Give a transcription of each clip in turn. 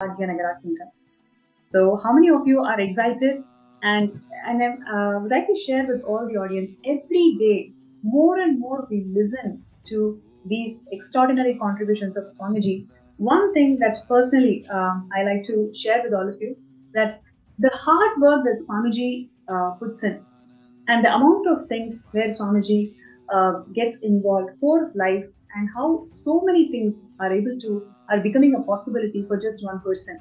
Bhagyanagara Kindom. So, how many of you are excited? And I would like to share with all the audience, every day, more and more we listen to these extraordinary contributions of Swamiji. One thing that personally I like to share with all of you, that the hard work that Swamiji puts in, and the amount of things where Swamiji gets involved, pours life, and how so many things are becoming a possibility for just one person.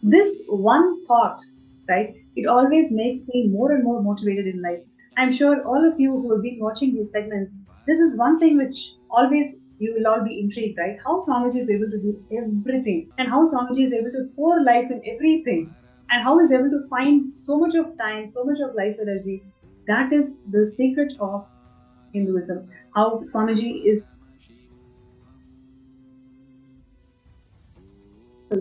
This one thought, right? It always makes me more and more motivated in life. I'm sure all of you who have been watching these segments, this is one thing which always you will all be intrigued, right? How Swamiji is able to do everything, and how Swamiji is able to pour life in everything, and how he's able to find so much of time, so much of life energy. That is the secret of Hinduism. How Swamiji is,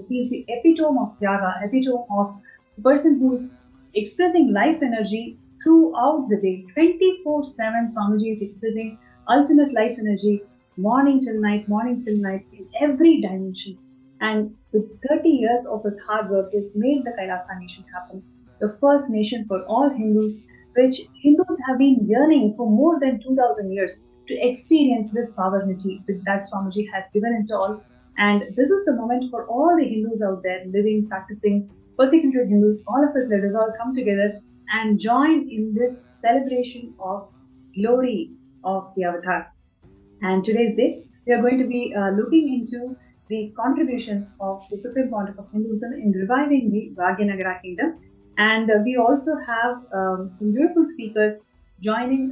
he's the epitome of Yaga, epitome of the person who's expressing life energy throughout the day. 24/7, Swamiji is expressing ultimate life energy, morning till night in every dimension. And with 30 years of his hard work, has made the Kailasa nation happen. The first nation for all Hindus, which Hindus have been yearning for more than 2000 years to experience this sovereignty that Swamiji has given it all. And this is the moment for all the Hindus out there living, practicing, persecuted Hindus, all of us, let us all come together and join in this celebration of glory of the Avatar. And today's day, we are going to be looking into the contributions of the Supreme Pontiff of Hinduism in reviving the Bhagyanagara Kingdom. And we also have some beautiful speakers joining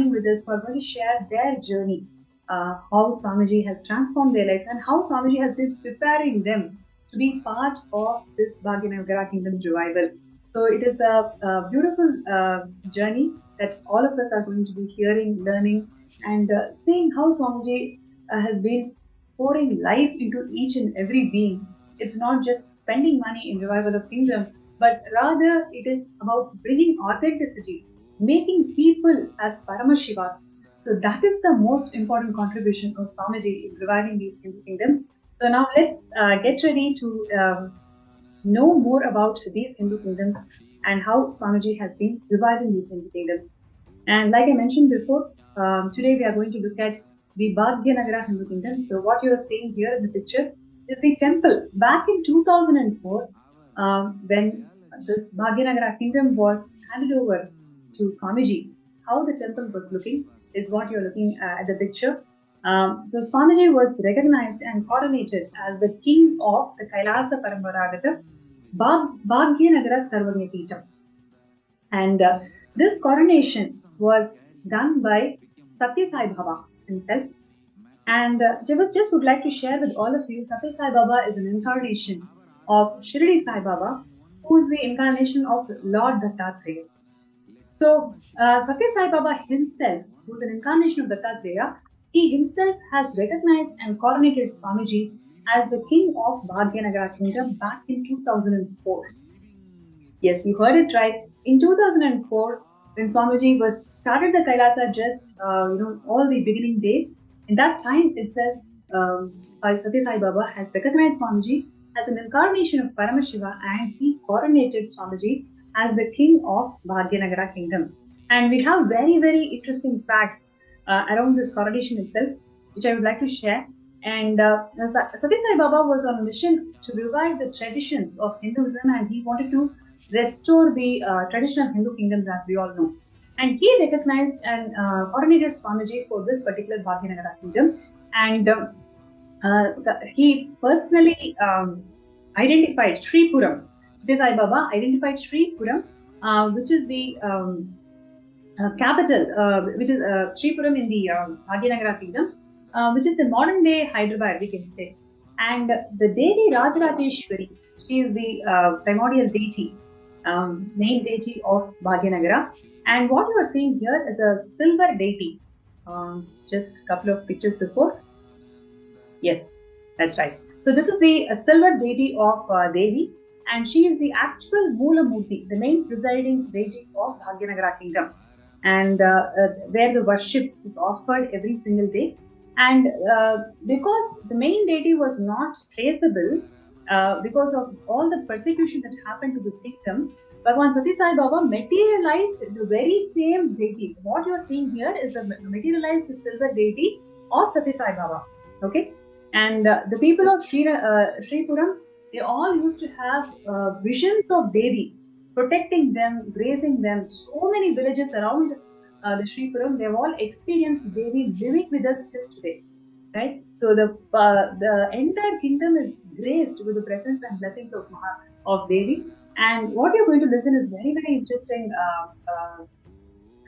with us who are going to share their journey, how Swamiji has transformed their lives and how Swamiji has been preparing them to be part of this Bhagyanagara Kingdom's revival. So it is a beautiful journey that all of us are going to be hearing, learning, and seeing how Swamiji has been pouring life into each and every being. It's not just spending money in revival of kingdom, but rather it is about bringing authenticity, making people as Paramashivas. So that is the most important contribution of Swamiji in reviving these Hindu kingdoms. So now let's get ready to know more about these Hindu kingdoms and how Swamiji has been reviving these Hindu kingdoms. And like I mentioned before, today we are going to look at the Bhagyanagara Hindu Kingdom. So what you are seeing here in the picture is the temple. Back in 2004, when this Bhagyanagara Kingdom was handed over to Swamiji, how the temple was looking is what you're looking at the picture. So Swamiji was recognized and coronated as the king of the Kailasa Paramparagata Bhagyanagara Sarvagyapeetham. And this coronation was done by Satya Sai Baba himself. And just would like to share with all of you, Satya Sai Baba is an incarnation of Shirdi Sai Baba, who is the incarnation of Lord Dattatreya. So Satya Sai Baba himself, who is an incarnation of Dattatreya, he himself has recognized and coronated Swamiji as the king of Bhagyanagara Kingdom back in 2004. Yes, you heard it right. In 2004, when Swamiji was started the Kailasa, just all the beginning days, in that time itself, Satya Sai Baba has recognized Swamiji as an incarnation of Paramashiva, and he coronated Swamiji as the king of Bhagyanagara Kingdom. And we have very, very interesting facts around this coronation itself, which I would like to share. And Satya Sai Baba was on a mission to revive the traditions of Hinduism, and he wanted to restore the traditional Hindu kingdoms, as we all know. And he recognized and coronated Swamiji for this particular Bhagyanagara Kingdom. And he personally identified Sripuram. Satya Sai Baba identified Sripuram, which is the capital, which is Sripuram in the Bhagyanagara Kingdom, which is the modern day Hyderabad, we can say. And the Devi Rajarajeshwari, she is the primordial deity, main deity of Bhagyanagara. And what you are seeing here is a silver deity. Just a couple of pictures before. Yes, that's right. So this is the silver deity of Devi, and she is the actual Moola Murti, the main presiding deity of Bhagyanagara Kingdom, and where the worship is offered every single day. And because the main deity was not traceable, because of all the persecution that happened to this kingdom, Bhagwan Sati Sai Baba materialized the very same deity. What you are seeing here is the materialized silver deity of Sati Sai Baba. Okay, and the people of Sripuram, they all used to have visions of Devi protecting them, grazing them. So many villages around the Sripuram, they have all experienced Devi living with us till today. Right, so the entire kingdom is graced with the presence and blessings of Devi. And what you're going to listen is very, very interesting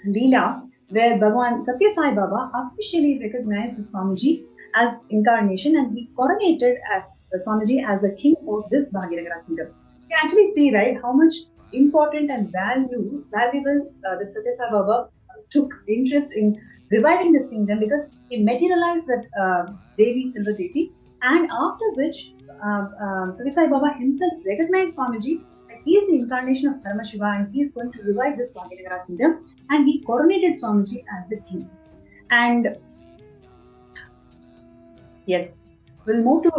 Leela, where Bhagwan Satya Sai Baba officially recognized Swamiji as incarnation, and he coronated Swamiji as the king of this Bhagyanagara Kingdom. You can actually see, right, how much important and valuable that Satya Sai Baba took interest in reviving this kingdom, because he materialized that Devi silver deity, and after which Satya Sai Baba himself recognized Swamiji. He is the incarnation of Paramashivam, and he is going to revive this Bhagyanagara Kingdom, and he coronated Swamiji as the king. And yes, we'll move to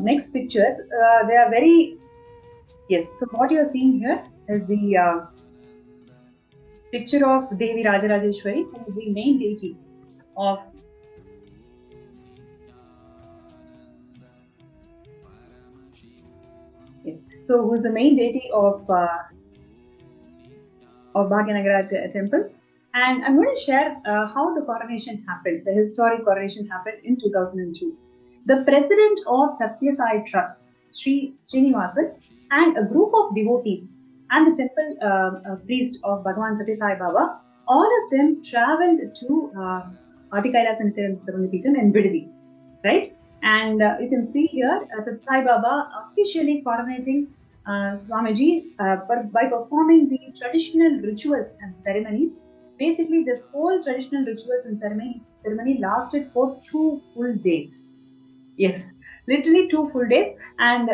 next pictures. They are very, yes, so what you are seeing here is the picture of Devi Rajarajeshwari, who is the main deity of so who is the main deity of Bhagyanagara temple. And I'm going to share how the coronation happened, the historic coronation happened in 2002. The president of Satya Sai Trust, Sri Srinivasan, and a group of devotees and the temple priest of Bhagwan Satya Sai Baba, all of them traveled to Adi Kailasa Nithyananda in Bidadi, right? And you can see here Satya Sai Baba officially coronating Swamiji by performing the traditional rituals and ceremonies. Basically, this whole traditional rituals and ceremony lasted for 2 full days. Yes, literally 2 full days. And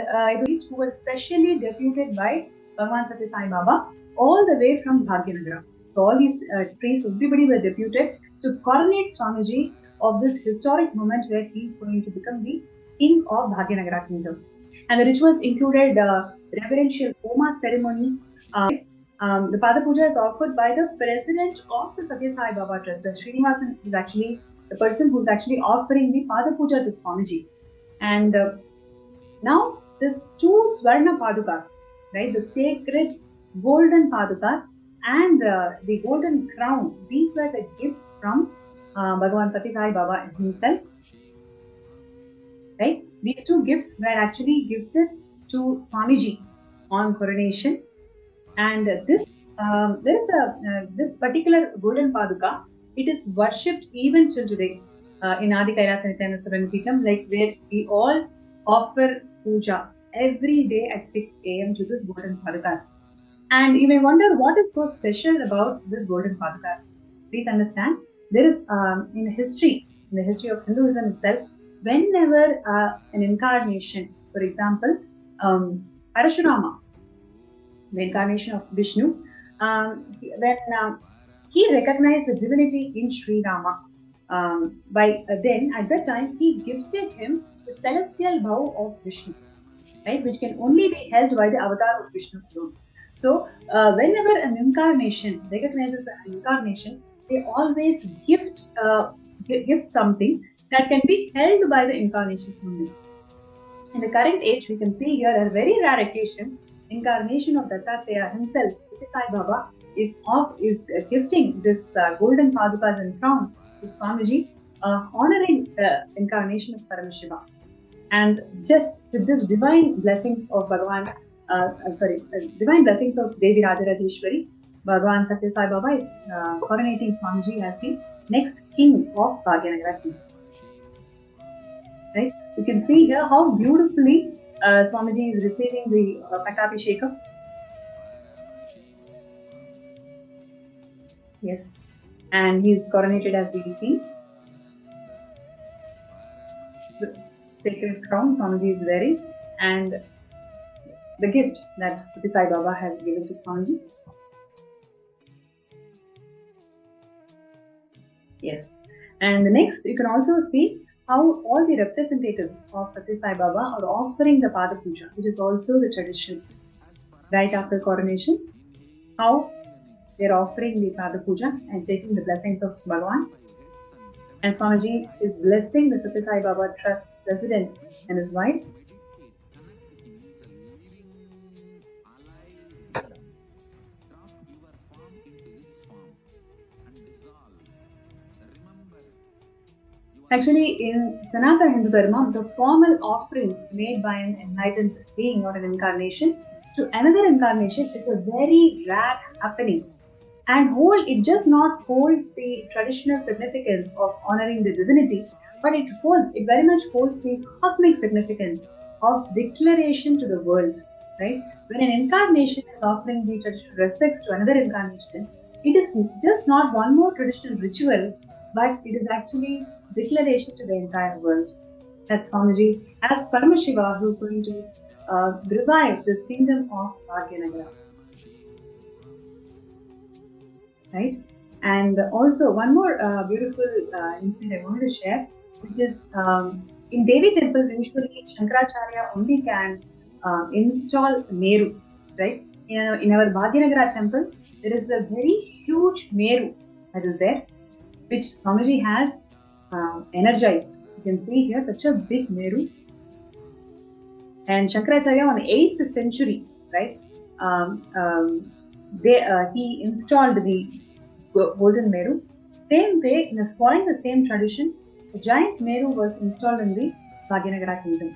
priests who were specially deputed by Bhagwan Satya Sai Baba all the way from Bhagyanagara. So all these priests, everybody were deputed to coronate Swamiji of this historic moment where he is going to become the king of Bhagyanagara Kingdom. And the rituals included reverential Homa ceremony. The Pada Puja is offered by the president of the Satya Sai Baba Trust. Srinivasan is actually the person who's actually offering the Pada Puja to Swamiji. And now this 2 Swarna Padukas, right, the sacred golden Padukas and the golden crown, these were the gifts from Bhagwan Satya Sai Baba himself. Right, these 2 gifts were actually gifted to Swamiji on coronation. And this there is this particular golden Paduka, it is worshipped even till today in Adi Kailasa Nithyananda, like where we all offer puja every day at 6 a.m. to this golden Padukas. And you may wonder what is so special about this golden Padukas. Please understand, there is in the history of Hinduism itself, whenever an incarnation, for example, Parashurama, the incarnation of Vishnu, when he recognized the divinity in Sri Rama, then at that time he gifted him the celestial bow of Vishnu, right, which can only be held by the avatar of Vishnu alone. So whenever an incarnation recognizes an incarnation, they always gift something that can be held by the incarnation only. In the current age, we can see here a very rare occasion, incarnation of Dattatreya himself, Satya Sai Baba, is gifting this golden Padukas and crown to Swamiji, honoring the incarnation of Paramashivam. And just with this divine blessings of divine blessings of Devi Rajarajeshwari, Bhagwan Satya Sai Baba is coronating Swamiji as the next king of Bhagyanagara Kingdom. Right? You can see here how beautifully Swamiji is receiving the Pattabhishekam. Yes, and he is coronated as the king. So, sacred crown Swamiji is wearing, and the gift that Satya Sai Baba has given to Swamiji. Yes, and the next you can also see how all the representatives of Satya Sai Baba are offering the Pada Puja, which is also the tradition. Right after coronation, how they're offering the Pada Puja and taking the blessings of Bhagavan. And Swamiji is blessing the Satya Sai Baba Trust president and his wife. Actually, in Sanatana Hindu Dharma, the formal offerings made by an enlightened being or an incarnation to another incarnation is a very rare happening. And it just not holds the traditional significance of honoring the divinity, but it very much holds the cosmic significance of declaration to the world, right? When an incarnation is offering the traditional respects to another incarnation, it is just not one more traditional ritual, but it is actually declaration to the entire world. That's Swamiji as Paramashiva, who's going to revive this kingdom of Bhagyanagara. Right? And also one more beautiful incident I wanted to share, which is in Devi temples, usually Shankaracharya only can install Meru, right? In our Bhagyanagara temple, there is a very huge Meru that is there, which Swamiji has energized. You can see here such a big Meru. And Shankaracharya on 8th century, right? He installed the golden Meru. Same way, following the same tradition, the giant Meru was installed in the Bhagyanagara Kindom.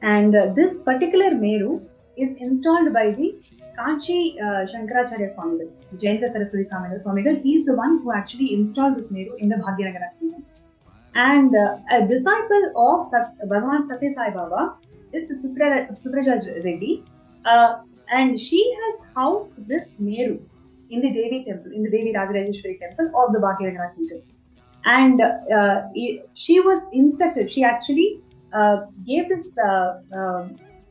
And this particular Meru is installed by the Kanchi Shankaracharya Swamigal, Jayanta Saraswati Swamigal. He is the one who actually installed this Meru in the Bhagyanagara Kindom. And a disciple of Bhagavan Satya Sai Baba is the Supraja Reddy. And she has housed this Meru in the Devi temple, in the Devi Rajarajeshwari temple of the Bhagyanagara Kindom. And she was instructed, she actually gave this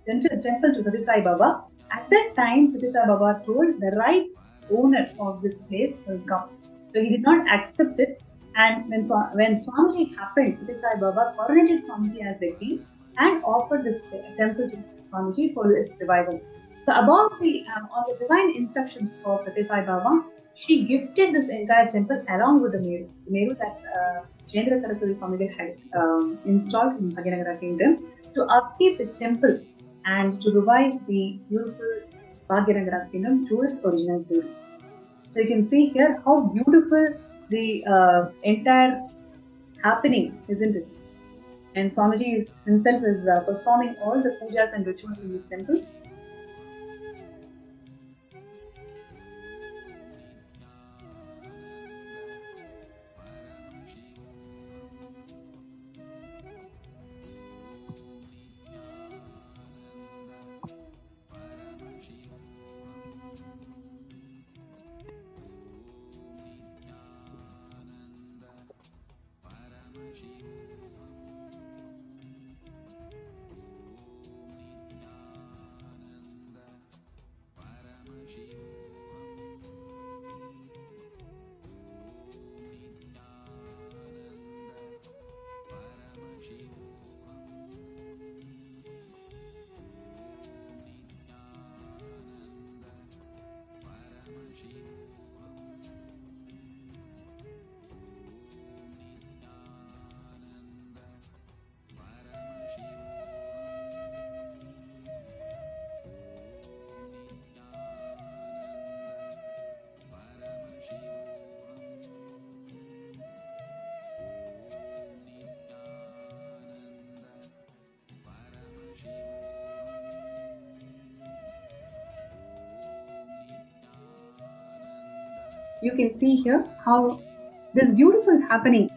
temple to Satya Sai Baba. At that time, Satya Sai Baba told the right owner of this place will come. So he did not accept it. And when Swamiji happened, Satya Sai Baba coronated Swamiji as the king and offered this temple to Swamiji for its revival. So above on the divine instructions of Satya Sai Baba, she gifted this entire temple along with the Meru that Jayendra Saraswati Swamigal had installed in Bhagyanagara Kingdom to upkeep the temple and to revive the beautiful Bhagyanagara Kingdom to its original glory. So you can see here how beautiful the entire happening, isn't it? And Swamiji himself is performing all the pujas and rituals in this temple. You can see here how this beautiful happening.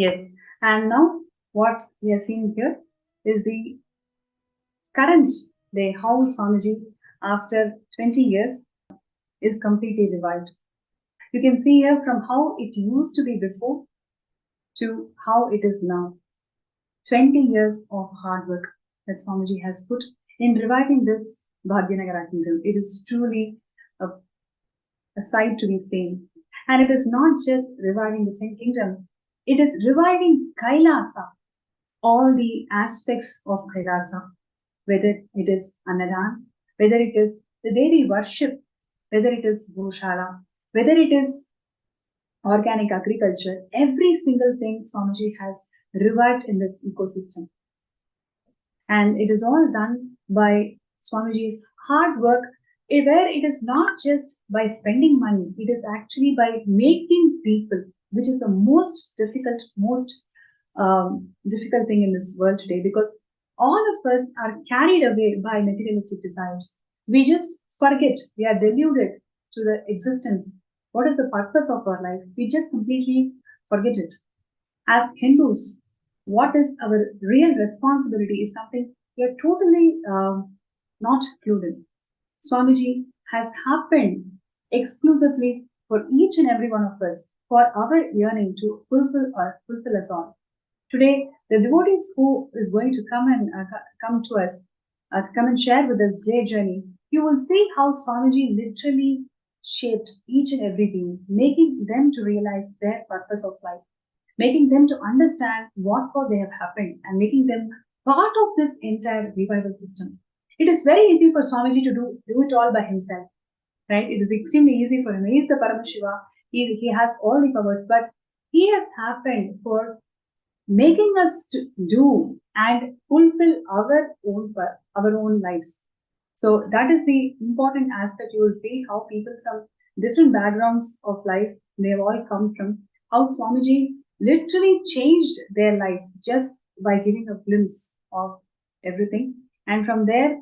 Yes. And now what we are seeing here is the current day, how Swamiji, after 20 years, is completely revived. You can see here from how it used to be before to how it is now. 20 years of hard work that Swamiji has put in reviving this Bhagyanagara Kingdom. It is truly a sight to be seen. And it is not just reviving the kingdom, it is reviving Kailasa, all the aspects of Kailasa, whether it is Annadan, whether it is the Devi worship, whether it is Goshala, whether it is organic agriculture, every single thing Swamiji has revived in this ecosystem. And it is all done by Swamiji's hard work, where it is not just by spending money, it is actually by making people, which is the most difficult thing in this world today, because all of us are carried away by materialistic desires. We just forget, we are deluded to the existence. What is the purpose of our life? We just completely forget it. As Hindus, what is our real responsibility is something we are totally not clued in. Swamiji has happened exclusively for each and every one of us for our yearning to fulfill us all. Today, the devotees who is going to come to us, come and share with us their journey, you will see how Swamiji literally shaped each and every being, making them to realize their purpose of life, making them to understand what for they have happened, and making them part of this entire revival system. It is very easy for Swamiji to do it all by himself, right? It is extremely easy for him. He is the Paramashiva. He has all the powers, but he has happened for making us to do and fulfill our own lives. So that is the important aspect. You will see how people from different backgrounds of life, they have all come from, how Swamiji literally changed their lives just by giving a glimpse of everything. And from there,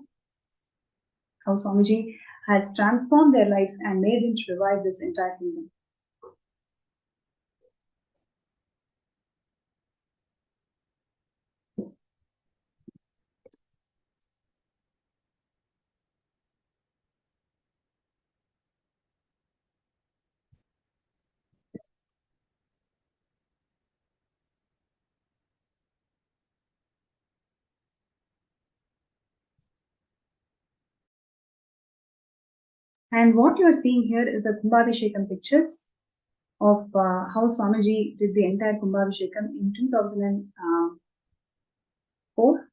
how Swamiji has transformed their lives and made them to revive this entire kingdom. And what you are seeing here is the Kumbhabhishekam pictures of how Swamiji did the entire Kumbhabhishekam in 2004.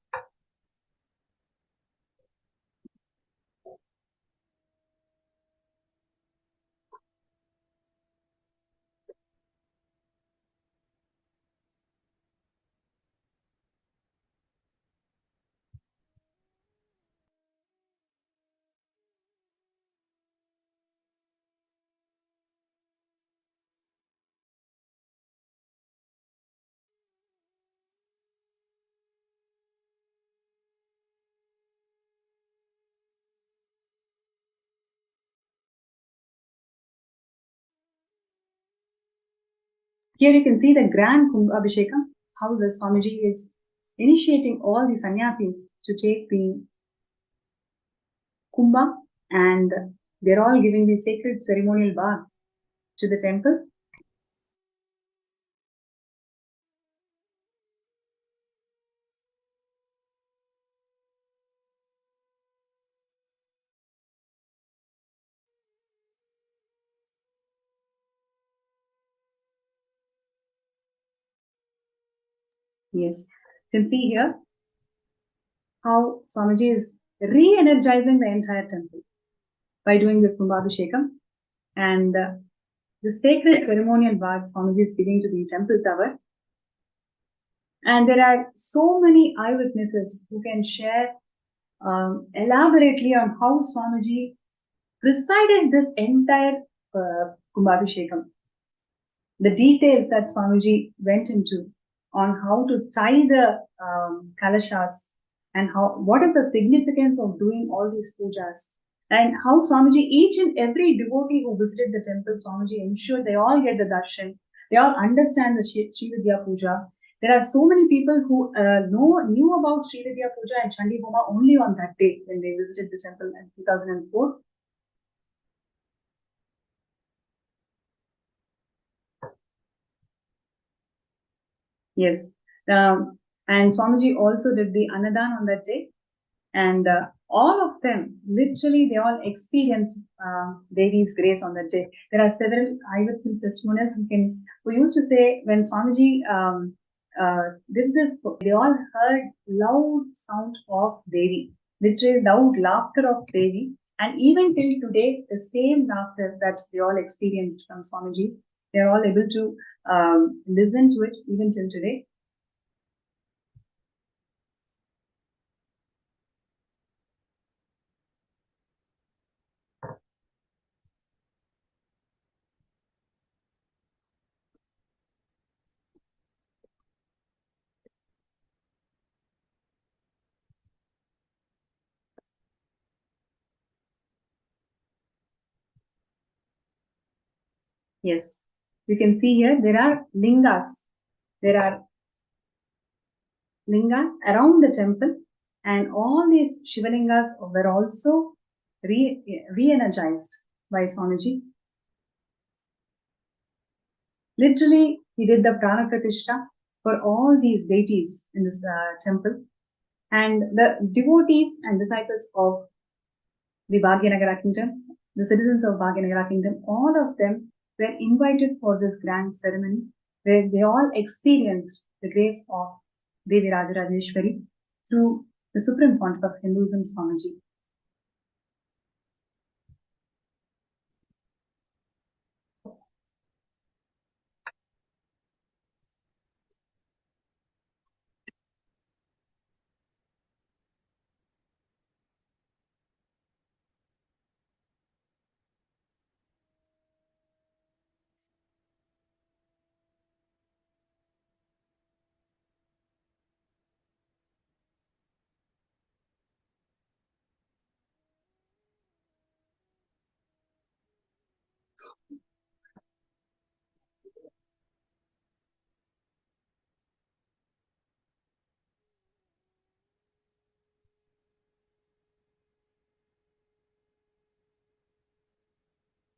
Here you can see the grand Kumbhabhishekam, how the Swamiji is initiating all the sannyasis to take the Kumbha, and they're all giving the sacred ceremonial bath to the temple. Yes, you can see here how Swamiji is re-energizing the entire temple by doing this Kumbhabhishekam, and the sacred ceremonial bath Swamiji is giving to the temple tower. And there are so many eyewitnesses who can share elaborately on how Swamiji presided this entire Kumbhabhishekam. The details that Swamiji went into on how to tie the kalashas, and what is the significance of doing all these pujas, and how Swamiji, each and every devotee who visited the temple, Swamiji ensured they all get the darshan, They all understand the Sri Vidya Puja. There are so many people who knew about Sri Vidya Puja and Chandi Homa only on that day when they visited the temple in 2004. Yes. And Swamiji also did the Annadan on that day. And all of them, literally, they all experienced Devi's grace on that day. There are several eyewitness testimonials who used to say when Swamiji did this, they all heard loud sound of Devi, literally loud laughter of Devi. And even till today, the same laughter that they all experienced from Swamiji, they are all able to listen to it even till today. Yes. You can see here there are lingas. There are lingas around the temple, and all these Shivalingas were also re-energized by Swamiji. Literally, he did the Prana Pratishtha for all these deities in this temple, and the devotees and disciples of the Bhagyanagara Kingdom, the citizens of Bhagyanagara Kingdom, all of them were invited for this grand ceremony where they all experienced the grace of Devi Rajarajeshwari through the Supreme Pontiff of Hinduism, Swamiji.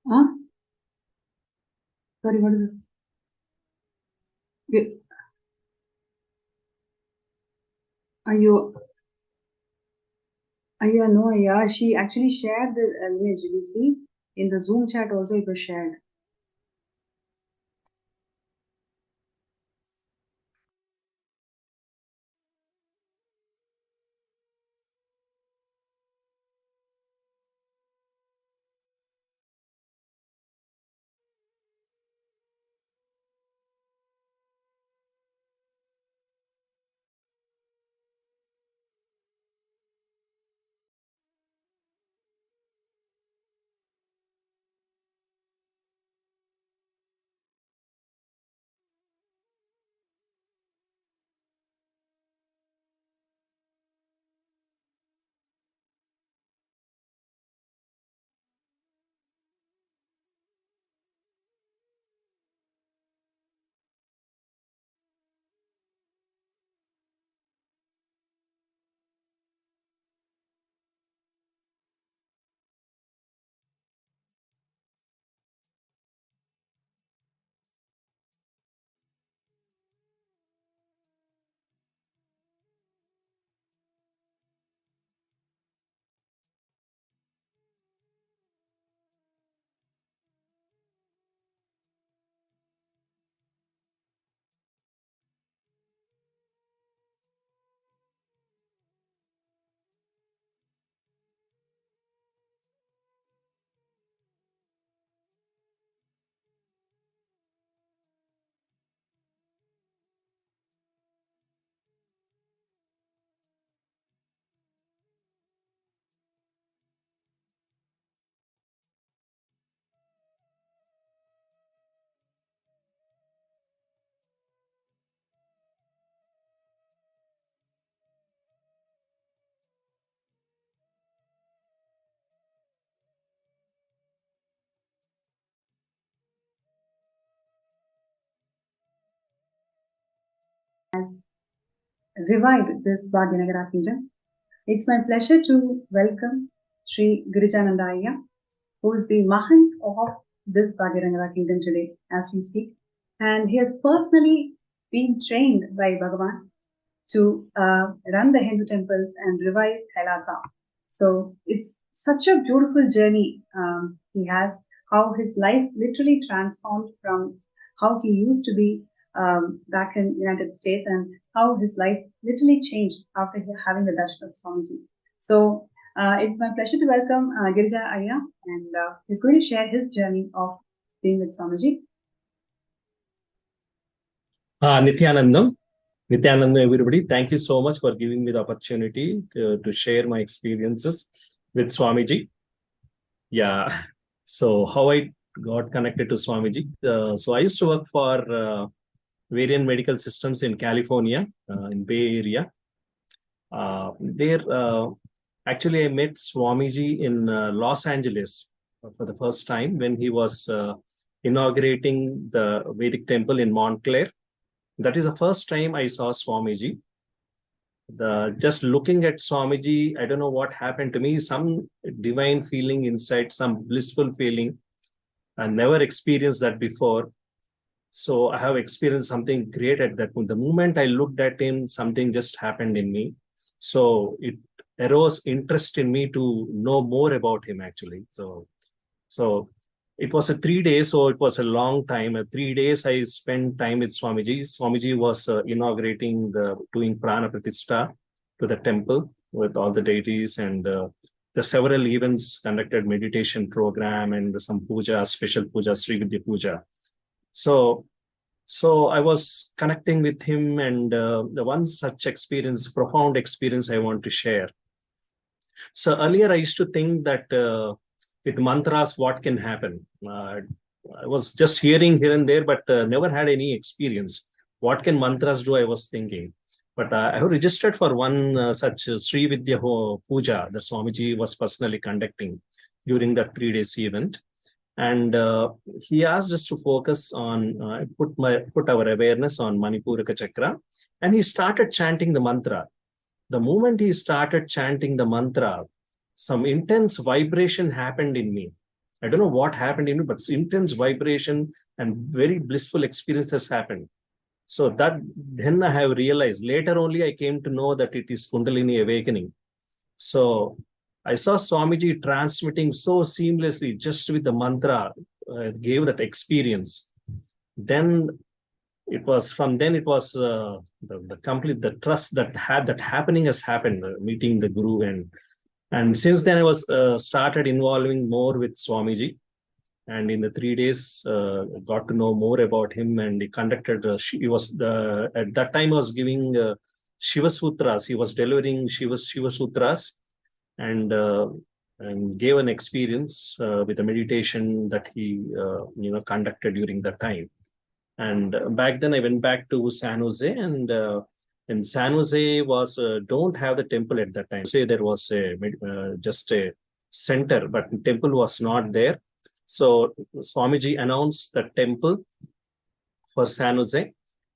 Huh? Sorry, what is it? Are you? Yeah, no, yeah. She actually shared the image. You see, in the Zoom chat also it was shared. has revived this Bhagyanagara Kingdom. It's my pleasure to welcome Sri Girijananda Ayya, who is the Mahant of this Bhagyanagara Kingdom today as we speak. And he has personally been trained by Bhagavan to run the Hindu temples and revive Kailasa. So it's such a beautiful journey he has, how his life literally transformed from how he used to be back in United States and how his life literally changed after having the darshan of Swamiji. So it's my pleasure to welcome Girija Ayya, and he's going to share his journey of being with Swamiji. Nithyanandam. Nithyananda, everybody, thank you so much for giving me the opportunity to share my experiences with Swamiji. Yeah, so how I got connected to Swamiji. So I used to work for various medical systems in California, in Bay Area. Actually, I met Swamiji in Los Angeles for the first time when he was inaugurating the Vedic temple in Montclair. That is the first time I saw Swamiji. Just looking at Swamiji, I don't know what happened to me, some divine feeling inside, some blissful feeling. I never experienced that before. So I have experienced something great at that point. The moment I looked at him, something just happened in me. So it arose interest in me to know more about him actually. So it was a 3 days, so it was a long time. 3 days I spent time with Swamiji. Swamiji was doing Prana Pratishtha to the temple with all the deities, and the several events conducted, meditation program and some puja, special puja, Sri Vidya Puja. So I was connecting with him, and the one such experience, profound experience I want to share. So earlier I used to think that with mantras, what can happen? I was just hearing here and there, but never had any experience. What can mantras do? I was thinking. But I have registered for one such Sri Vidya Puja that Swamiji was personally conducting during that 3 days event. And he asked us to focus on, put our awareness on Manipuraka Chakra. And he started chanting the mantra. The moment he started chanting the mantra, some intense vibration happened in me. I don't know what happened in me, but intense vibration and very blissful experiences happened. So that then I have realized, later only I came to know that it is Kundalini awakening. So I saw Swamiji transmitting so seamlessly just with the mantra, gave that experience. Then it was the complete, the trust that happening has happened, meeting the Guru, and since then I was started involving more with Swamiji, and in the 3 days got to know more about him, and he conducted he was at that time I was giving Shiva Sutras. He was delivering Shiva Sutras, and gave an experience with the meditation that he conducted during that time. And back then I went back to San Jose, and in San Jose was don't have the temple at that time. Say there was just a center, but temple was not there. So Swamiji announced the temple for San Jose,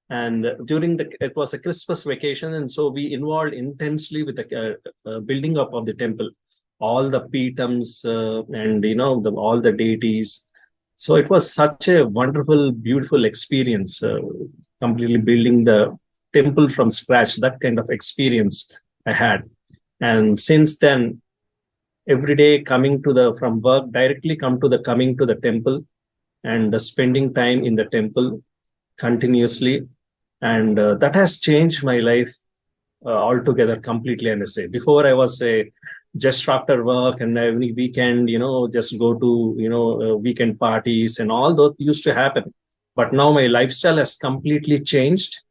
and it was a Christmas vacation, and so we involved intensely with the building up of the temple, all the pitams and all the deities. So it was such a wonderful, beautiful experience, completely building the temple from scratch. That kind of experience I had, and since then, every day coming from work, directly coming to the temple, and spending time in the temple continuously, and that has changed my life altogether completely. And I say, before I was just after work and every weekend, just go to weekend parties, and all those used to happen. But now my lifestyle has completely changed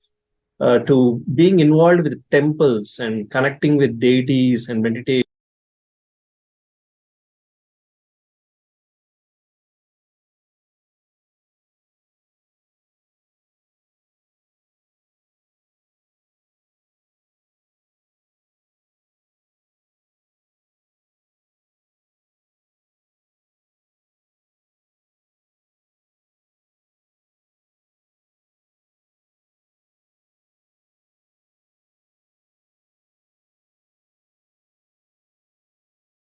to being involved with temples and connecting with deities and meditation.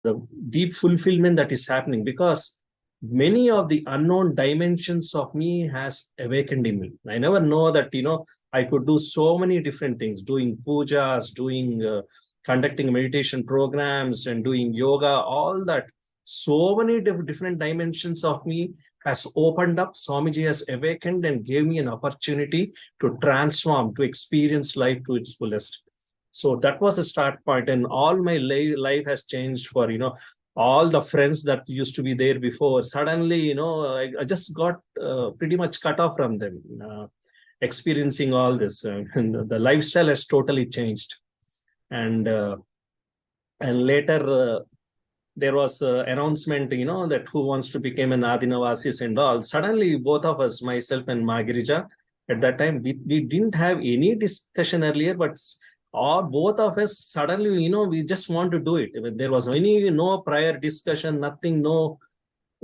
the deep fulfillment that is happening, because many of the unknown dimensions of me has awakened in me. I never know that, I could do so many different things, doing pujas, doing conducting meditation programs and doing yoga, all that. So many different dimensions of me has opened up. Swamiji has awakened and gave me an opportunity to transform, to experience life to its fullest. So that was the start point, and all my life has changed for, all the friends that used to be there before. Suddenly, I just got pretty much cut off from them, experiencing all this. And the lifestyle has totally changed. And later, there was an announcement, that who wants to become an Adinavasis and all. Suddenly, both of us, myself and Magirija, at that time, we didn't have any discussion earlier, but all both of us suddenly, we just want to do it. There was no prior discussion, nothing, no.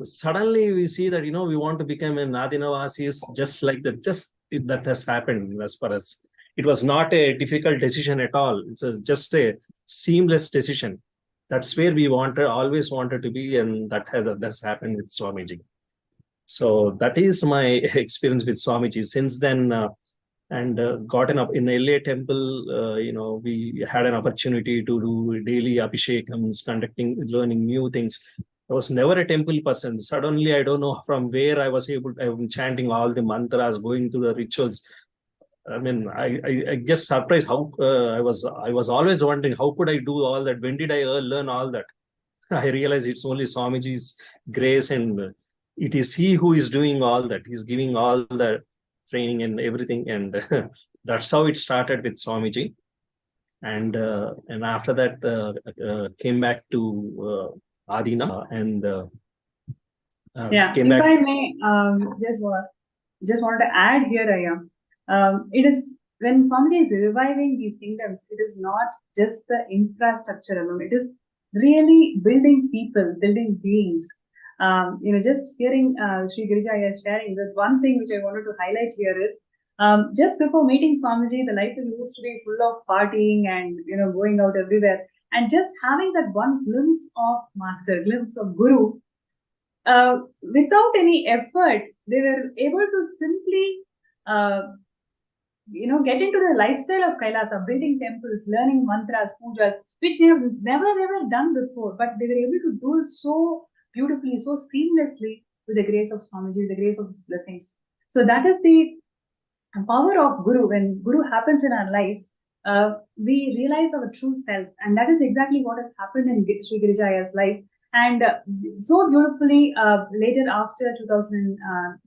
Suddenly, we see that, we want to become an Adinavasis, just like that. Just that has happened as far as. It was not a difficult decision at all. It's just a seamless decision. That's where we always wanted to be, and that's happened with Swamiji. So that is my experience with Swamiji. Since then, gotten up in LA temple, we had an opportunity to do daily abhishekams, learning new things. I was never a temple person. Suddenly, I don't know from where I was I'm chanting all the mantras, going through the rituals. I mean, I guess surprised how I was always wondering how could I do all that? When did I learn all that? I realized it's only Swamiji's grace, and it is he who is doing all that. He's giving all the training and everything, and that's how it started with Swamiji. And after that, came back to Adina, and Yeah, came if back. I may, just wanted to add here, Aya. It is when Swamiji is reviving these kingdoms, it is not just the infrastructure alone. It is really building people, building beings. Just hearing Sri Girijaya sharing that one thing which I wanted to highlight here is just before meeting Swamiji, the life used to be full of partying and going out everywhere, and just having that one glimpse of master, glimpse of guru, without any effort, they were able to simply uh, get into the lifestyle of Kailasa, building temples, learning mantras, pujas, which they have never ever done before, but they were able to do it so beautifully, so seamlessly with the grace of Swamiji, with the grace of his blessings. So that is the power of Guru. When Guru happens in our lives, we realize our true self, and that is exactly what has happened in Sri Girijaya's life. And so beautifully, later after 2000,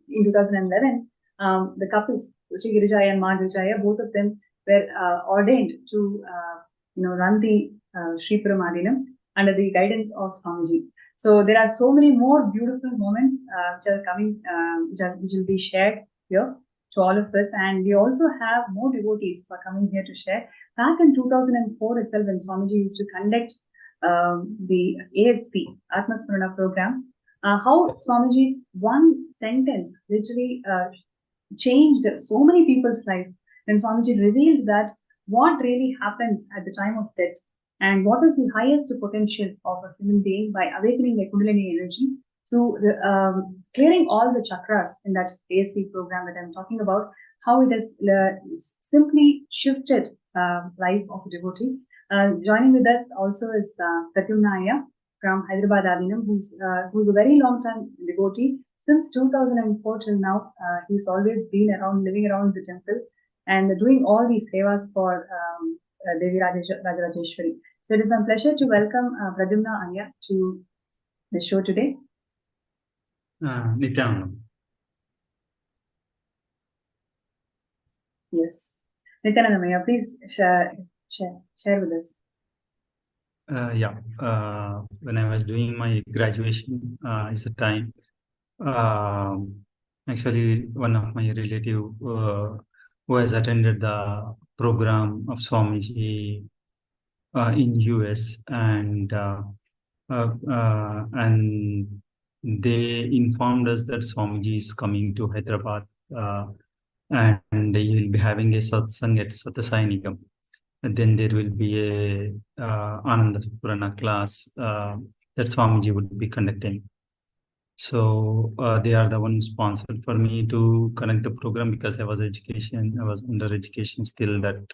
in 2011, the couples, Sri Girijaya and Ma Girijaya, both of them were ordained to, run the Sri Paramadinam under the guidance of Swamiji. So there are so many more beautiful moments which are coming, which will be shared here to all of us. And we also have more devotees who are coming here to share. Back in 2004 itself, when Swamiji used to conduct the ASP, Atmasmarana program, how Swamiji's one sentence literally changed so many people's life. When Swamiji revealed that what really happens at the time of death and what is the highest potential of a human being by awakening the Kundalini energy through clearing all the chakras in that ASP program that I'm talking about, how it has simply shifted life of a devotee. Joining with us also is Pradyumna from Hyderabad Adinam, who's a very long-time devotee. Since 2004 till now, he's always been around, living around the temple and doing all these sevas for Devi Rajarajeshwari. So it is my pleasure to welcome Pradyumna Aya to the show today. Nithyananda. Yes. Nithyananda, please share with us. When I was doing my graduation, is the time. Actually, one of my relative who has attended the program of Swamiji in US, and they informed us that Swamiji is coming to Hyderabad, and he will be having a satsang at Satasainikam. And then there will be a Ananda Purana class that Swamiji would be conducting. So they are the one who sponsored for me to conduct the program, because I was under education still. That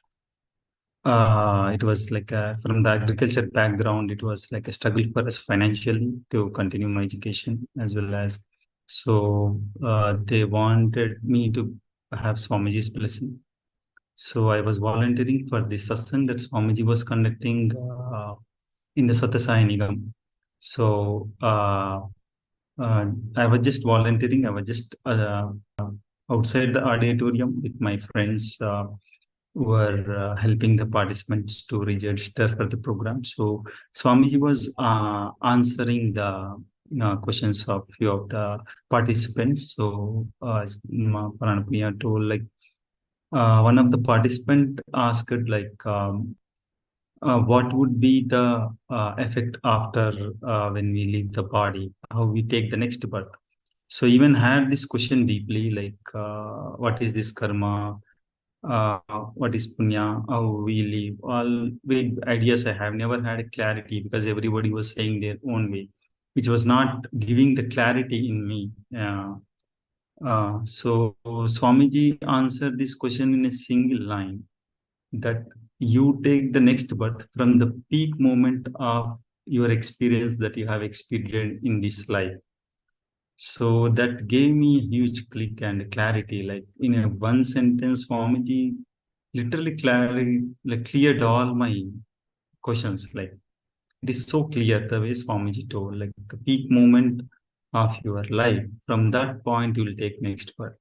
it was like from the agriculture background, it was like a struggle for us financially to continue my education as well as. So they wanted me to have Swamiji's blessing. So I was volunteering for this satsang that Swamiji was conducting in the Satyasai Nigam. So I was just volunteering. I was just outside the auditorium with my friends who were helping the participants to register for the program. So Swamiji was answering the questions of few of the participants. So Pranapanya told, like, one of the participant asked, like, what would be the effect after when we leave the body, how we take the next birth. So even had this question deeply, like, what is this karma, uh, what is punya, how we live, all big ideas I have never had a clarity, because everybody was saying their own way, which was not giving the clarity in me. So Swamiji answered this question in a single line, that you take the next birth from the peak moment of your experience that you have experienced in this life. So that gave me a huge click and clarity. Like in a one sentence, Swamiji literally cleared all my questions. Like it is so clear the way Swamiji told, like the peak moment of your life. From that point, you will take next birth.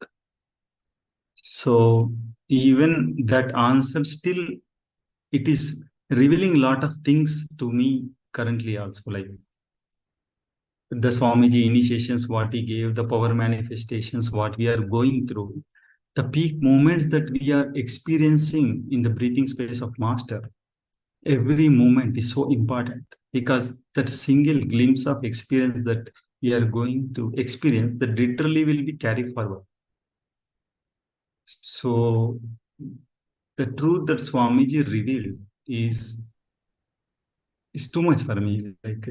So even that answer still, it is revealing a lot of things to me currently also, like the Swamiji initiations, what he gave, the power manifestations, what we are going through, the peak moments that we are experiencing in the breathing space of Master. Every moment is so important, because that single glimpse of experience that we are going to experience, that literally will be carried forward. So the truth that Swamiji revealed is too much for me. Like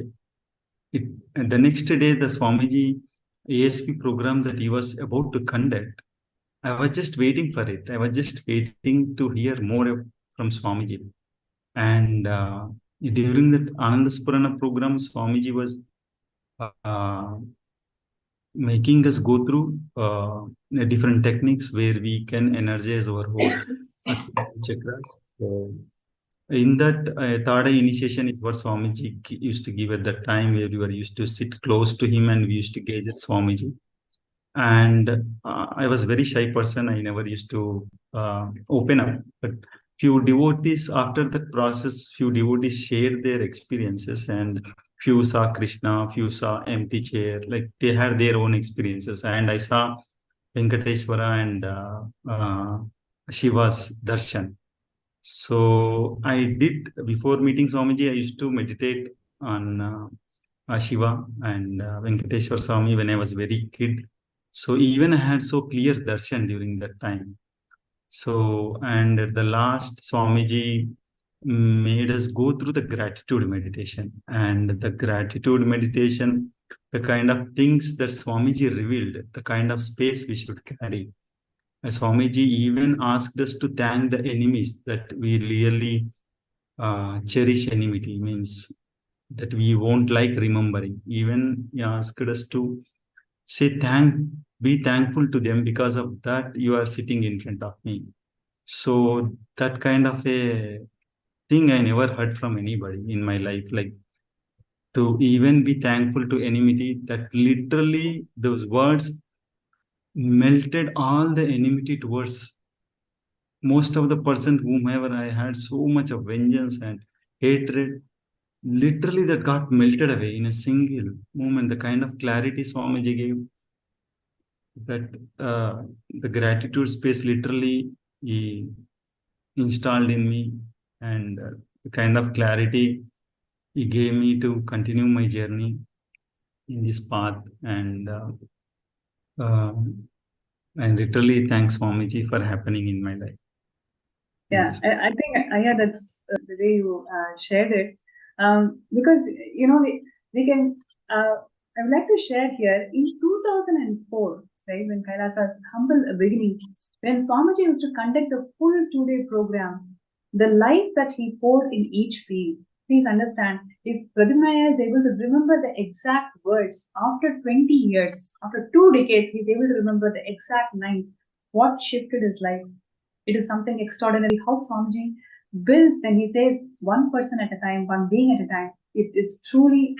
and the next day, the Swamiji ASP program that he was about to conduct, I was just waiting for it. I was just waiting to hear more from Swamiji. And during that Anandaspurana program, Swamiji was uh, making us go through different techniques where we can energize our whole chakras. So in that third eye initiation is what Swamiji used to give at that time, where we were used to sit close to him and we used to gaze at Swamiji. And I was very shy person. I never used to open up. But few devotees, after that process, few devotees shared their experiences, and few saw Krishna, few saw empty chair. Like they had their own experiences. And I saw Venkateshwara and Shiva's darshan. So I did, before meeting Swamiji, I used to meditate on Shiva and Venkateshwar Swami when I was very kid. So even I had so clear darshan during that time. So, and at the last, Swamiji made us go through the gratitude meditation. And the gratitude meditation, the kind of things that Swamiji revealed, the kind of space we should carry. Swamiji even asked us to thank the enemies, that we really cherish enmity, means that we won't like remembering. Even he asked us to say be thankful to them, because of that you are sitting in front of me. So that kind of a thing I never heard from anybody in my life, like to even be thankful to enmity, that literally those words melted all the enmity towards most of the person whomever I had so much of vengeance and hatred. Literally that got melted away in a single moment. The kind of clarity Swamiji gave, that the gratitude space literally he installed in me, and the kind of clarity he gave me to continue my journey in this path. Uh, and literally thanks Swamiji for happening in my life. Thank Yeah, you, sir. I think yeah, that's the way you shared it. Because you know we can, I would like to share here in 2004, right, when Kailasa's humble beginnings, when Swamiji used to conduct a full 2-day program, the life that he poured in each field. Please understand, if Pradyumnaya is able to remember the exact words after 20 years, after 2 decades, he's able to remember the exact lines, what shifted his life. It is something extraordinary how Swamiji builds when he says one person at a time, one being at a time. It is truly,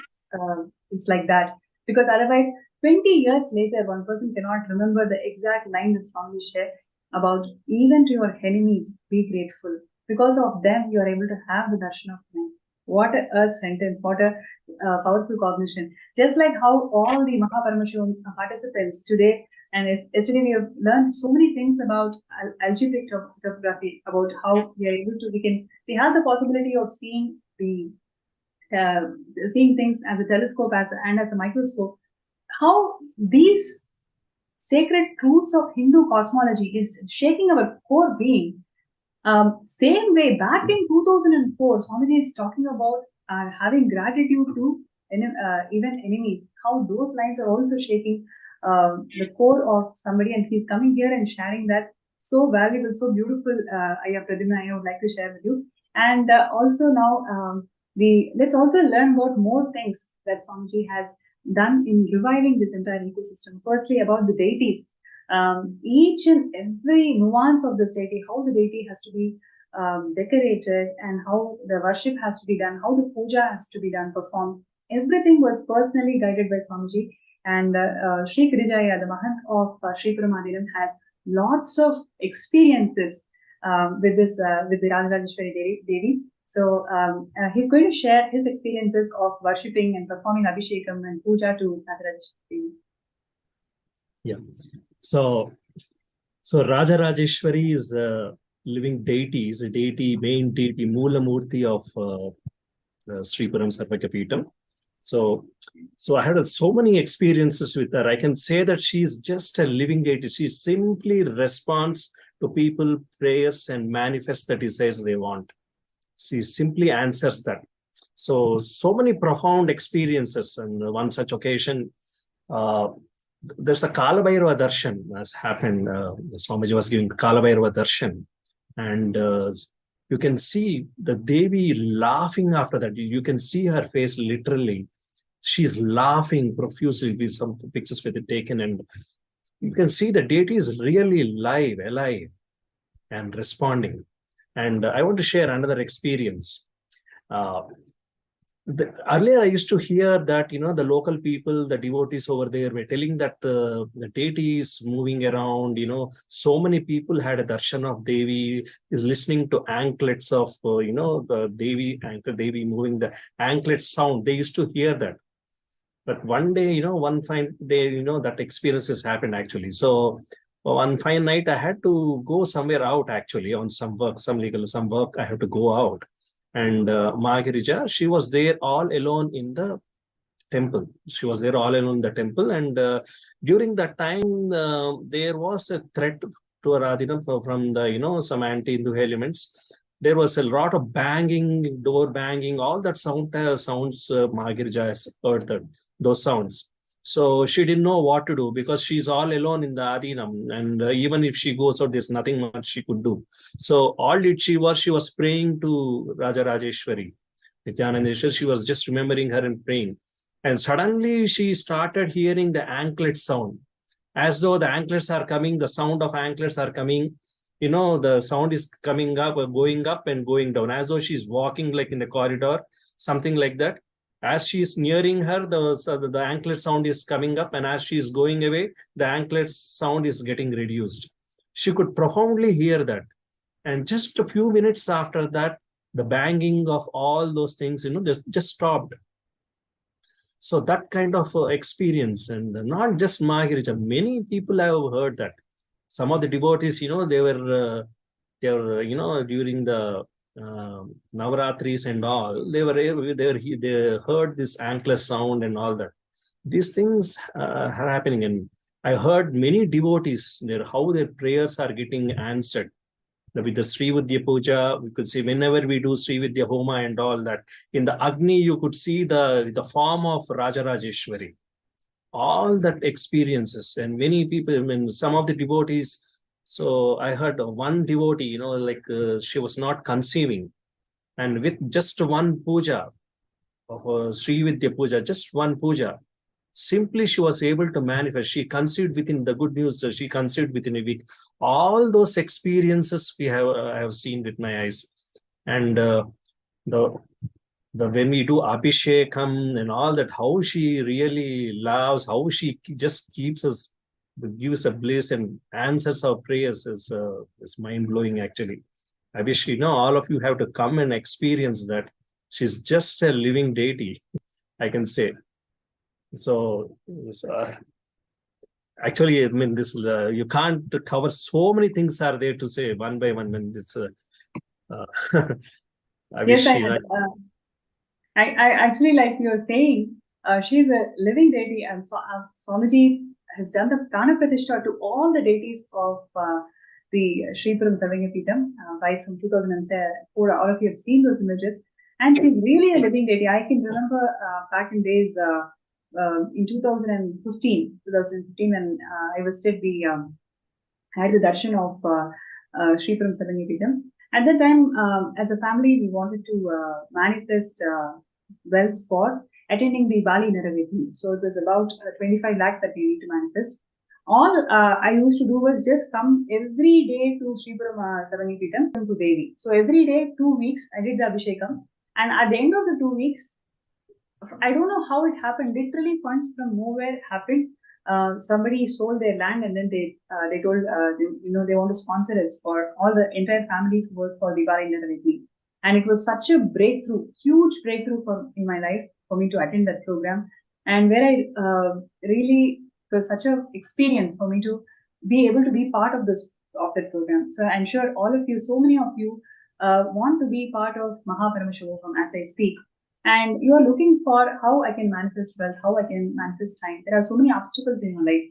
it's like that. Because otherwise, 20 years later, one person cannot remember the exact line that Swami shared about even to your enemies, be grateful. Because of them, you are able to have the darshan of men. What a sentence, what a powerful cognition. Just like how all the Paramashivam participants today, and yesterday we have learned so many things about algebraic topography, about how we have the possibility of seeing seeing things as a telescope and as a microscope. How these sacred truths of Hindu cosmology is shaking our core being. Same way, back in 2004, Swamiji is talking about having gratitude to even enemies. How those lines are also shaking the core of somebody, and he's coming here and sharing that. So valuable, so beautiful. Ayya Pradyumna, I would like to share with you. And also now, let's also learn about more things that Swamiji has done in reviving this entire ecosystem. Firstly, about the deities. Each and every nuance of this deity, how the deity has to be decorated and how the worship has to be done, how the puja has to be done, performed. Everything was personally guided by Swamiji. And Sri Kirijaya, the Mahant of Sri Paramadinam, has lots of experiences with the Rajarajeshwari Devi. So he's going to share his experiences of worshipping and performing Abhishekam and puja to Rajarajeshwari Devi. Yeah. So Rajarajeshwari is a living deity, is a deity, main deity, Moola Murti of Sri Param Sarvakapeetam. So I had so many experiences with her. I can say that she's just a living deity. She simply responds to people prayers and manifests the desires they want. She simply answers that. So many profound experiences. And one such occasion, there's a Kalabhairava darshan has happened. Swamiji was giving Kalabhairava darshan. And you can see the Devi laughing after that. You can see her face literally. She's laughing profusely with some pictures with it taken. And you can see the deity is really alive and responding. And I want to share another experience. Earlier, I used to hear that, the local people, the devotees over there were telling that the deity is moving around, so many people had a darshan of Devi, is listening to anklets of, the Devi moving, the anklet sound. They used to hear that. But one day, one fine day, that experiences happened actually. So one fine night, I had to go somewhere out actually on some work, some work. I had to go out. And Magirija, she was there all alone in the temple. She was there all alone in the temple. And during that time, there was a threat to Aradhina from the, some anti-Hindu elements. There was a lot of banging, door banging, all that sounds Magirija has heard those sounds. So she didn't know what to do because she's all alone in the Adinam. And even if she goes out, there's nothing much she could do. So all she was praying to Rajarajeshwari. Nithyananda, she was just remembering her and praying. And suddenly she started hearing the anklet sound. As though the anklets are coming, the sound of anklets are coming. The sound is coming up, going up and going down. As though she's walking like in the corridor, something like that. As she is nearing her, the anklet sound is coming up, and as she is going away, the anklet sound is getting reduced. She could profoundly hear that. And just a few minutes after that, the banging of all those things, just stopped. So that kind of experience, and not just Magirija, many people have heard that. Some of the devotees, they were during the Navaratris and all, they heard this anklet sound and all that. These things are happening, and I heard many devotees there how their prayers are getting answered. with the Sri Vidya Puja, we could see whenever we do Sri Vidya Homa and all that, in the Agni, you could see the form of Rajarajeshwari. All that experiences, and many people, I mean, some of the devotees. So I heard one devotee, she was not conceiving, and with just one puja of Sri Vidya Puja, just one puja, simply she was able to manifest. She conceived within the good news. She conceived within a week. All those experiences I have seen with my eyes, and the when we do Abhishekam and all that, how she really loves, how she just keeps us, gives a bliss and answers our prayers is mind blowing actually. I wish all of you have to come and experience that. She's just a living deity, I can say. So actually, I mean, this you can't cover so many things are there to say one by one. When it's I Yes, wish I actually, like you're saying, she's a living deity, and Swamiji has done the Prana Pratishtha to all the deities of the Sri Puram Savangapitam right from 2004. All of you have seen those images, and she's really a living deity. I can remember back in days in 2015 when I visited had the darshan of Sri Puram Savangapitam. At that time, as a family, we wanted to manifest wealth for attending the Bali Naravetni. So it was about 25 lakhs that we need to manifest. All I used to do was just come every day to Sri Puram Savangapitam to Devi. So every day, 2 weeks, I did the Abhishekam. And at the end of the 2 weeks, I don't know how it happened. Literally, funds from nowhere happened. Somebody sold their land, and then they told they want to sponsor us for all the entire family to work for Diwali Naravetni. And it was such a breakthrough, huge breakthrough in my life for me to attend that program, and where I really, it was such an experience for me to be able to be part of that program. So I'm sure all of you, so many of you, want to be part of Paramashivam as I speak. And you are looking for how I can manifest wealth, how I can manifest time. There are so many obstacles in your life.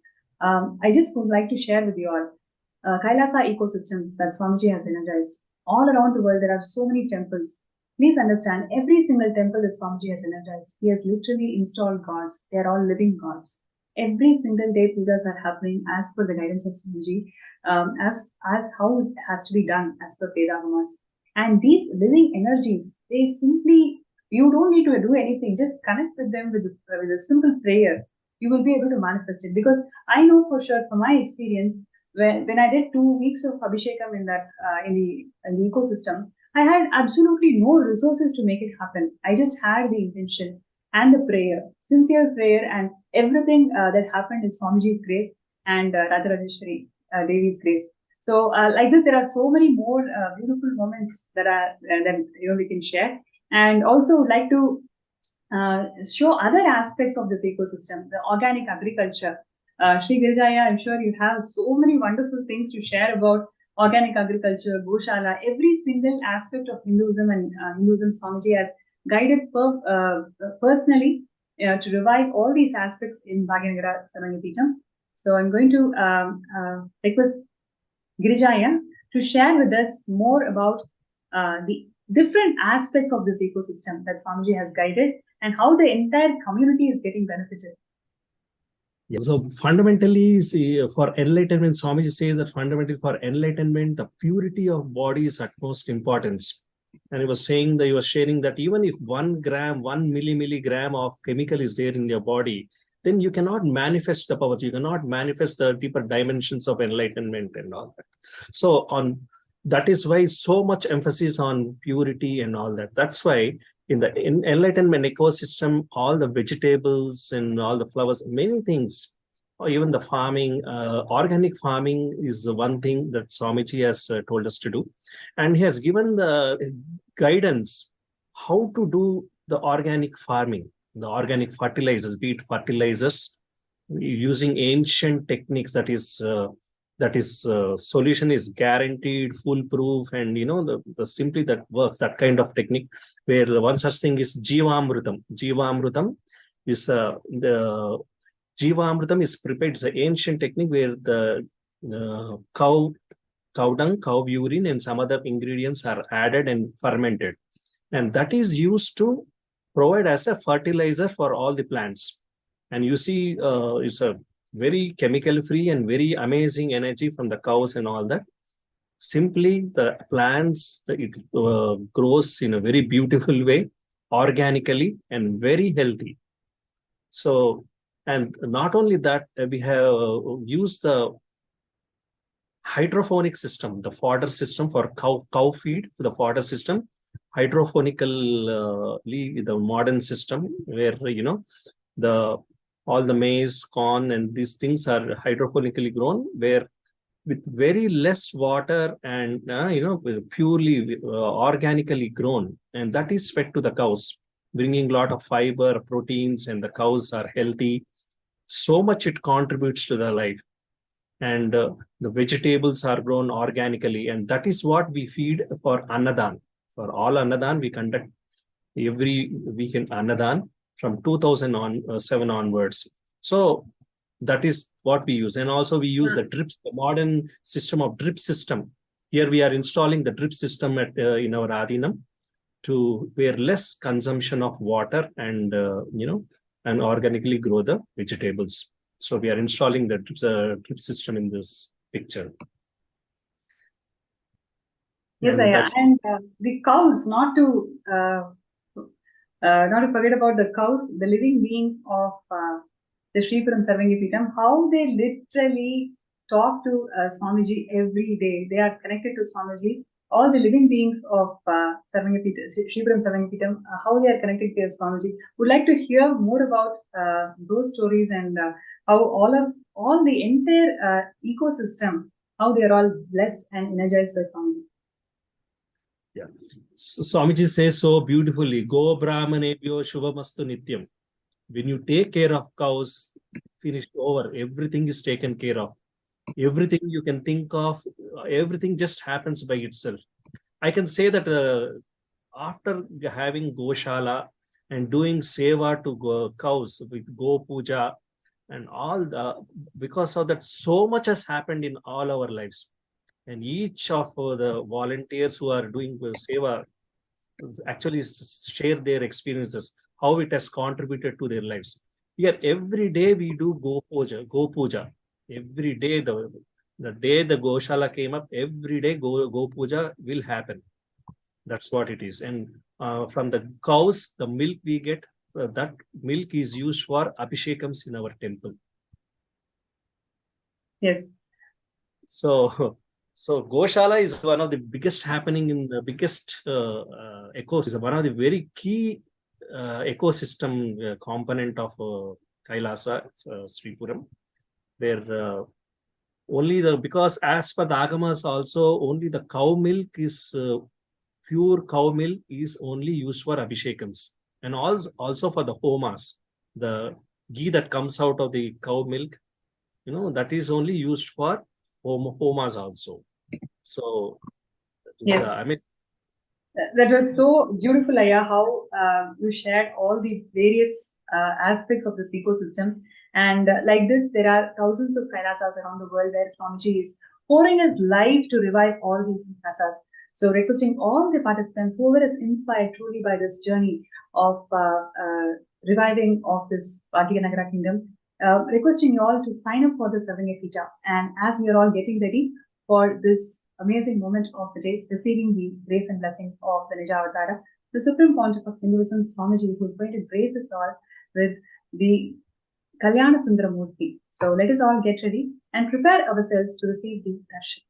I just would like to share with you all Kailasa ecosystems that Swamiji has energized. All around the world, there are so many temples. Please understand, every single temple that Swamiji has energized, he has literally installed gods. They are all living gods. Every single day, pujas are happening as per the guidance of Swamiji, as how it has to be done as per Vedavamas. And these living energies, they simply, you don't need to do anything. Just connect with them with a simple prayer. You will be able to manifest it. Because I know for sure, from my experience, when I did 2 weeks of Abhishekam in the ecosystem, I had absolutely no resources to make it happen. I just had the intention and the prayer, sincere prayer, and everything that happened is Swamiji's grace and Rajarajeshwari Devi's grace. So like this, there are so many more beautiful moments that we can share. And also would like to show other aspects of this ecosystem, the organic agriculture. Sri Girijaya, I'm sure you have so many wonderful things to share about organic agriculture, Goshala, every single aspect of Hinduism, and Hinduism Swamiji has guided personally to revive all these aspects in Bhagyanagara Kindom. So I'm going to request Girijaya to share with us more about the different aspects of this ecosystem that Swamiji has guided and how the entire community is getting benefited. Yeah. So fundamentally, see, for enlightenment, Swamiji says that fundamentally for enlightenment, the purity of body is utmost importance. And he was saying that he was sharing that even if 1 gram, 1 milligram of chemical is there in your body, then you cannot manifest the power. You cannot manifest the deeper dimensions of enlightenment and all that. So that is why so much emphasis on purity and all that. That's why in the enlightenment ecosystem, all the vegetables and all the flowers, many things, or even the farming, organic farming is the one thing that Swamiji has told us to do. And he has given the guidance how to do the organic farming, the organic fertilizers, be it fertilizers, using ancient techniques, that is solution is guaranteed, foolproof, and the simply that works, that kind of technique, where the one such thing is Jivamrutam. Jivamrutam is the Jivamrutam is prepared. It's an ancient technique where the cow cow dung, cow urine, and some other ingredients are added and fermented. And that is used to provide as a fertilizer for all the plants. And you see, it's a very chemical free and very amazing energy from the cows and all that. Simply the plants, it grows in a very beautiful way, organically and very healthy. So, and not only that, we have used the hydroponic system, the fodder system for cow feed, the fodder system, hydroponically, the modern system where, the all the maize, corn, and these things are hydroponically grown, where with very less water and purely organically grown, and that is fed to the cows, bringing a lot of fiber, proteins, and the cows are healthy. So much it contributes to the life. And the vegetables are grown organically, and that is what we feed for annadan. For all annadan, we conduct every weekend annadan from 2007 onwards. So that is what we use. And also we use the drips, the modern system of drip system. Here we are installing the drip system at in our Adinam, to where less consumption of water and and organically grow the vegetables. So we are installing the drip system in this picture. Yes, And and the cows, not to forget about the cows, the living beings of the Sripuram Sarvangipitam, how they literally talk to Swamiji every day. They are connected to Swamiji. All the living beings of Sripuram Sarvangipitam, how they are connected to Swamiji. Would like to hear more about those stories and how all the entire ecosystem, how they are all blessed and energized by Swamiji. Yeah. So Swamiji says so beautifully, Go Brahmanebhyo Shubhamastu Nityam. When you take care of cows, finished over, everything is taken care of. Everything you can think of, everything just happens by itself. I can say that after having Goshala and doing seva to cows with Go Puja and all because of that, so much has happened in all our lives. And each of the volunteers who are doing seva actually share their experiences, how it has contributed to their lives. Here, every day we do Go Puja. Every day, the day the Goshala came up, every day Go Puja will happen. That's what it is. And from the cows, the milk we get, that milk is used for abhishekams in our temple. Yes. So Goshala is one of the biggest happening in the biggest ecosystem, one of the very key ecosystem component of Kailasa, Sripuram, where because as per the Agamas also, only the cow milk is pure cow milk is only used for abhishekams, and also for the homas, the ghee that comes out of the cow milk, that is only used for homas also. So yes, I mean, that was so beautiful, Aya, how you shared all the various aspects of this ecosystem. And like this, there are thousands of Kailasas around the world where Swamiji is pouring his life to revive all these Kailasas. So requesting all the participants, whoever is inspired truly by this journey of reviving of this Bhagyanagara Kingdom, requesting you all to sign up for the Sarvanya Pita. And as we are all getting ready for this amazing moment of the day, receiving the grace and blessings of the Nijavatara, the Supreme Pontiff of Hinduism, Swamiji, who is going to grace us all with the Kalyana Sundaramurti. So let us all get ready and prepare ourselves to receive the darshan.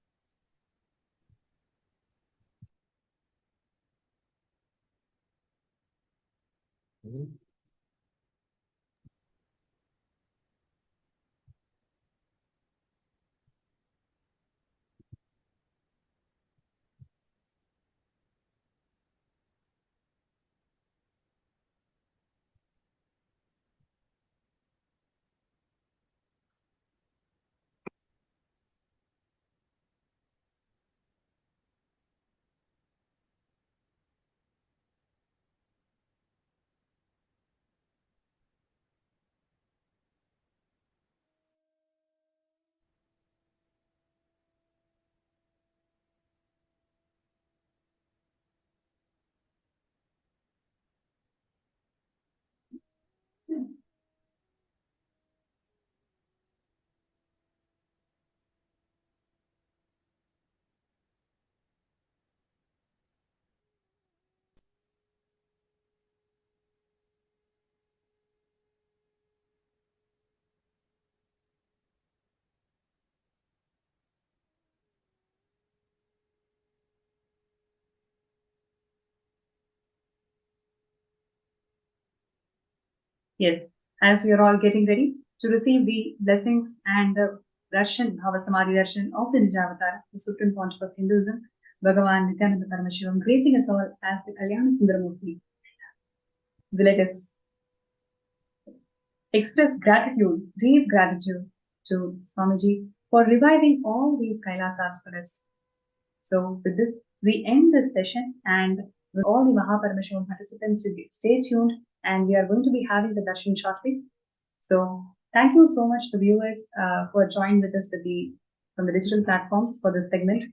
Yes, as we are all getting ready to receive the blessings and the darshan, Bhavasamadhi darshan of the Nijavatar, the Supreme Pontiff of Hinduism, Bhagavan Nithyananda Paramashivam, gracing us all as the Kalyana Sundaramurti. Let us express gratitude, deep gratitude to Swamiji for reviving all these Kailasas for us. So with this, we end this session, and with all the Mahaparamashram participants to stay tuned, and we are going to be having the darshan shortly. So thank you so much to viewers for joining with us from the digital platforms for this segment.